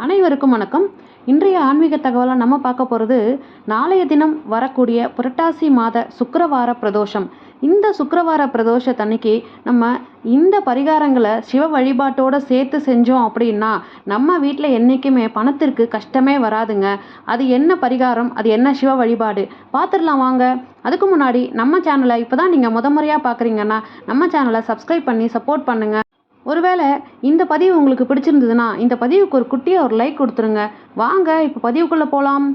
அனைவருக்கும் வணக்கம். இன்றைய ஆன்மீக தகவலாக நம்ம பார்க்க போகிறது, நாளைய தினம் வரக்கூடிய புரட்டாசி மாத சுக்கிரவார பிரதோஷம். இந்த சுக்கிரவார பிரதோஷத்தன்னைக்கு நம்ம இந்த பரிகாரங்களை சிவ வழிபாட்டோடு சேர்த்து செஞ்சோம் அப்படின்னா நம்ம வீட்டில் என்றைக்குமே பணத்திற்கு கஷ்டமே வராதுங்க. அது என்ன பரிகாரம், அது என்ன சிவ வழிபாடு பார்த்துடலாம் வாங்க. அதுக்கு முன்னாடி நம்ம சேனலை இப்போ தான் நீங்கள் முறையாக பார்க்குறீங்கன்னா நம்ம சேனலை சப்ஸ்கிரைப் பண்ணி சப்போர்ட் பண்ணுங்கள். ஒருவேளை இந்த பதிவு உங்களுக்கு பிடிச்சிருந்ததுன்னா இந்த பதிவுக்கு ஒரு குட்டியாக ஒரு லைக் கொடுத்துருங்க. வாங்க இப்போ பதிவுக்குள்ளே போகலாம்.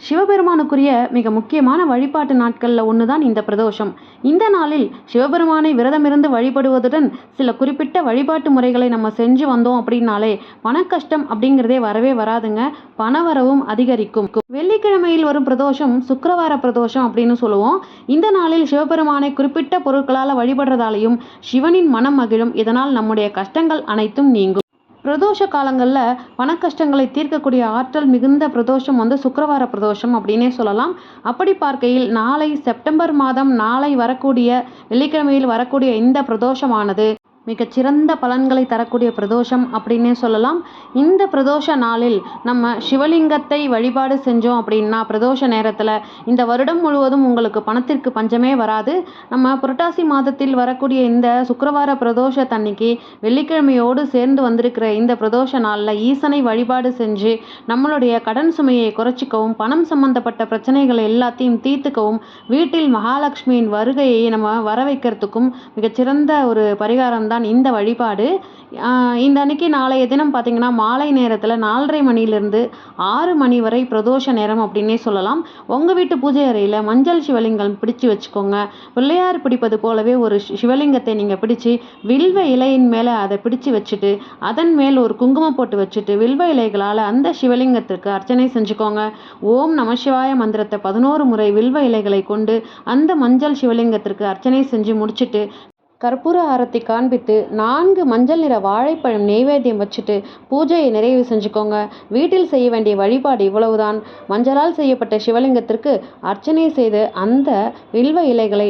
சிவபெருமானுக்குரிய மிக முக்கியமான வழிபாட்டு நாட்களில் ஒன்று தான் இந்த பிரதோஷம். இந்த நாளில் சிவபெருமானை விரதமிருந்து வழிபடுவதுடன் சில குறிப்பிட்ட வழிபாட்டு முறைகளை நம்ம செஞ்சு வந்தோம் அப்படின்னாலே பண கஷ்டம் அப்படிங்கிறதே வரவே வராதுங்க. பணவரவும் அதிகரிக்கும். வெள்ளிக்கிழமையில் வரும் பிரதோஷம் சுக்கிரவார பிரதோஷம் அப்படின்னு சொல்லுவோம். இந்த நாளில் சிவபெருமானை குறிப்பிட்ட பொருட்களால் வழிபடுறதாலையும் சிவனின் மனம் மகிழும். இதனால் நம்முடைய கஷ்டங்கள் அனைத்தும் நீங்கும். பிரதோஷ காலங்களில் பண கஷ்டங்களை தீர்க்கக்கூடிய ஆற்றல் மிகுந்த பிரதோஷம் சுக்கிரவார பிரதோஷம் அப்படின்னே சொல்லலாம். அப்படி பார்க்கையில் நாளை செப்டம்பர் மாதம் நாளை வரக்கூடிய வெள்ளிக்கிழமையில் வரக்கூடிய இந்த பிரதோஷமானது மிகச்சிறந்த பலன்களை தரக்கூடிய பிரதோஷம் அப்படின்னே சொல்லலாம். இந்த பிரதோஷ நாளில் நம்ம சிவலிங்கத்தை வழிபாடு செஞ்சோம் அப்படின்னா பிரதோஷ நேரத்தில் இந்த வருடம் முழுவதும் உங்களுக்கு பணத்திற்கு பஞ்சமே வராது. நம்ம புரட்டாசி மாதத்தில் வரக்கூடிய இந்த சுக்கிரவார பிரதோஷத்தன்னைக்கு வெள்ளிக்கிழமையோடு சேர்ந்து வந்திருக்கிற இந்த பிரதோஷ நாளில் ஈசனை வழிபாடு செஞ்சு நம்மளுடைய கடன் சுமையை குறைச்சிக்கவும் பணம் சம்பந்தப்பட்ட பிரச்சனைகளை எல்லாத்தையும் தீர்த்துக்கவும் வீட்டில் மகாலட்சுமியின் வருகையை நம்ம வர வைக்கிறதுக்கும் மிகச்சிறந்த ஒரு பரிகாரம் இந்த வழிபாடு. இந்த அன்னைக்கு நாளைய தினம் பார்த்தீங்கன்னா மாலை நேரத்தில் 4:30 மணியிலிருந்து 6 மணி வரை பிரதோஷ நேரம் அப்படின்னே சொல்லலாம். உங்கள் வீட்டு பூஜை அறையில் மஞ்சள் சிவலிங்கம் பிடிச்சு வச்சுக்கோங்க. பிள்ளையார் பிடிப்பது போலவே ஒரு சிவலிங்கத்தை நீங்கள் பிடிச்சி வில்வ இலையின் மேலே அதை பிடிச்சு வச்சுட்டு அதன் மேல் ஒரு குங்குமம் போட்டு வச்சுட்டு வில்வ இலைகளால் அந்த சிவலிங்கத்திற்கு அர்ச்சனை செஞ்சுக்கோங்க. ஓம் நம சிவாய மந்திரத்தை 11 முறை வில்வ இலைகளை கொண்டு அந்த மஞ்சள் சிவலிங்கத்திற்கு அர்ச்சனை செஞ்சு முடிச்சுட்டு கற்பூர ஆரத்தி காண்பித்து 4 மஞ்சள் நிற வாழைப்பழம் நெய்வேத்தியம் வச்சுட்டு பூஜையை நிறைவு செஞ்சுக்கோங்க. வீட்டில் செய்ய வேண்டிய வழிபாடு இவ்வளவுதான். மஞ்சளால் செய்யப்பட்ட சிவலிங்கத்திற்கு அர்ச்சனை செய்து அந்த வில்வ இலைகளை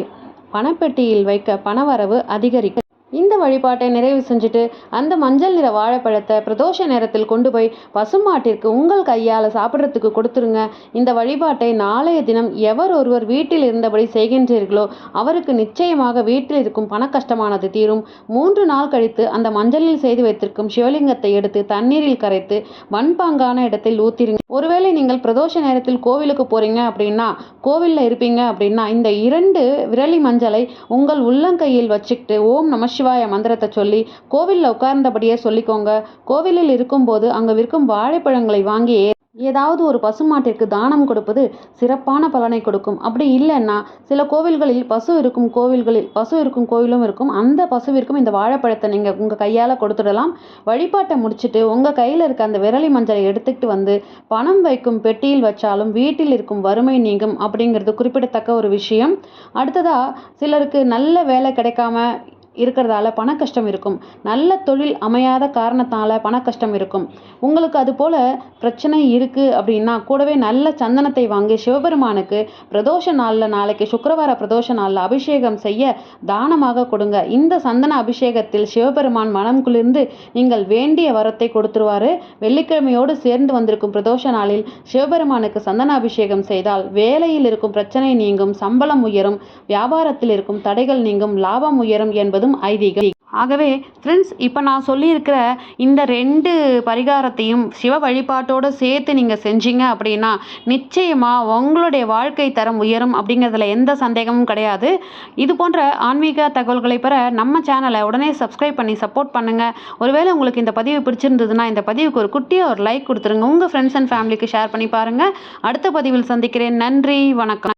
பணப்பெட்டியில் வைக்க பணவரவு அதிகரிக்கும். இந்த வழிபாட்டை நிறைவு செஞ்சுட்டு அந்த மஞ்சள் நிற வாழைப்பழத்தை பிரதோஷ நேரத்தில் கொண்டு போய் பசுமாட்டிற்கு உங்கள் கையால் சாப்பிட்றதுக்கு கொடுத்துருங்க. இந்த வழிபாட்டை நாளைய தினம் எவர் ஒருவர் வீட்டில் இருந்தபடி செய்கின்றீர்களோ அவருக்கு நிச்சயமாக வீட்டில் இருக்கும் பண கஷ்டமானது தீரும். 3 நாள் கழித்து அந்த மஞ்சளில் செய்து வைத்திருக்கும் சிவலிங்கத்தை எடுத்து தண்ணீரில் கரைத்து மண்பாங்கான இடத்தில் ஊத்திருங்க. ஒருவேளை நீங்கள் பிரதோஷ நேரத்தில் கோவிலுக்கு போறீங்க அப்படின்னா, கோவிலில் இருப்பீங்க அப்படின்னா இந்த 2 விரலி மஞ்சளை உங்கள் உள்ளங்கையில் வச்சுக்கிட்டு ஓம் நம சிவாய மந்திரத்தை சொல்லி கோவிலில் உட்கார்ந்தபடியே சொல்லிக்கோங்க. கோவிலில் இருக்கும்போது அங்கே விற்கும் வாழைப்பழங்களை வாங்கி ஏதாவது ஒரு பசுமாட்டிற்கு தானம் கொடுப்பது சிறப்பான பலனை கொடுக்கும். அப்படி இல்லைன்னா சில கோவில்களில் பசு இருக்கும் கோவிலும் இருக்கும். அந்த பசுவிற்கும் இந்த வாழைப்பழத்தை நீங்கள் உங்கள் கையால் கொடுத்துடலாம். வழிபாட்டை முடிச்சுட்டு உங்கள் கையில் இருக்க அந்த விரலி மஞ்சளை எடுத்துக்கிட்டு வந்து பணம் வைக்கும் பெட்டியில் வச்சாலும் வீட்டில் இருக்கும் வறுமை நீங்கும் அப்படிங்கிறது குறிப்பிடத்தக்க ஒரு விஷயம். அடுத்ததாக சிலருக்கு நல்ல வேலை கிடைக்காம இருக்கிறதால பண கஷ்டம் இருக்கும். நல்ல தொழில் அமையாத காரணத்தால் பண கஷ்டம் இருக்கும். உங்களுக்கு அது போல் பிரச்சனை இருக்குது அப்படின்னா கூடவே நல்ல சந்தனத்தை வாங்கி சிவபெருமானுக்கு பிரதோஷ நாளில் நாளைக்கு சுக்கிரவார பிரதோஷ நாளில் அபிஷேகம் செய்ய தானமாக கொடுங்க. இந்த சந்தன அபிஷேகத்தில் சிவபெருமான் மனம் குளிர்ந்து நீங்கள் வேண்டிய வரத்தை கொடுத்துருவாரு. வெள்ளிக்கிழமையோடு சேர்ந்து வந்திருக்கும் பிரதோஷ நாளில் சிவபெருமானுக்கு சந்தன அபிஷேகம் செய்தால் வேலையில் இருக்கும் பிரச்சனை நீங்கும், சம்பளம் உயரும், வியாபாரத்தில் இருக்கும் தடைகள் நீங்கும், லாபம் உயரும் என்பது ஐதீகம். ஆகவே ஃப்ரெண்ட்ஸ், இப்போ நான் சொல்லியிருக்கிற இந்த 2 பரிகாரத்தையும் சிவ வழிபாட்டோடு சேர்த்து நீங்கள் செஞ்சீங்க அப்படின்னா நிச்சயமாக உங்களுடைய வாழ்க்கை தரம் உயரும் அப்படிங்கிறதுல எந்த சந்தேகமும் கிடையாது. இது போன்ற ஆன்மீக தகவல்களை பெற நம்ம சேனலை உடனே சப்ஸ்கிரைப் பண்ணி சப்போர்ட் பண்ணுங்கள். ஒருவேளை உங்களுக்கு இந்த பதிவு பிடிச்சிருந்ததுன்னா இந்த பதிவுக்கு ஒரு குட்டியாக ஒரு லைக் கொடுத்துருங்க. உங்கள் ஃப்ரெண்ட்ஸ் அண்ட் ஃபேமிலிக்கு ஷேர் பண்ணி பாருங்கள். அடுத்த பதிவில் சந்திக்கிறேன். நன்றி, வணக்கம்.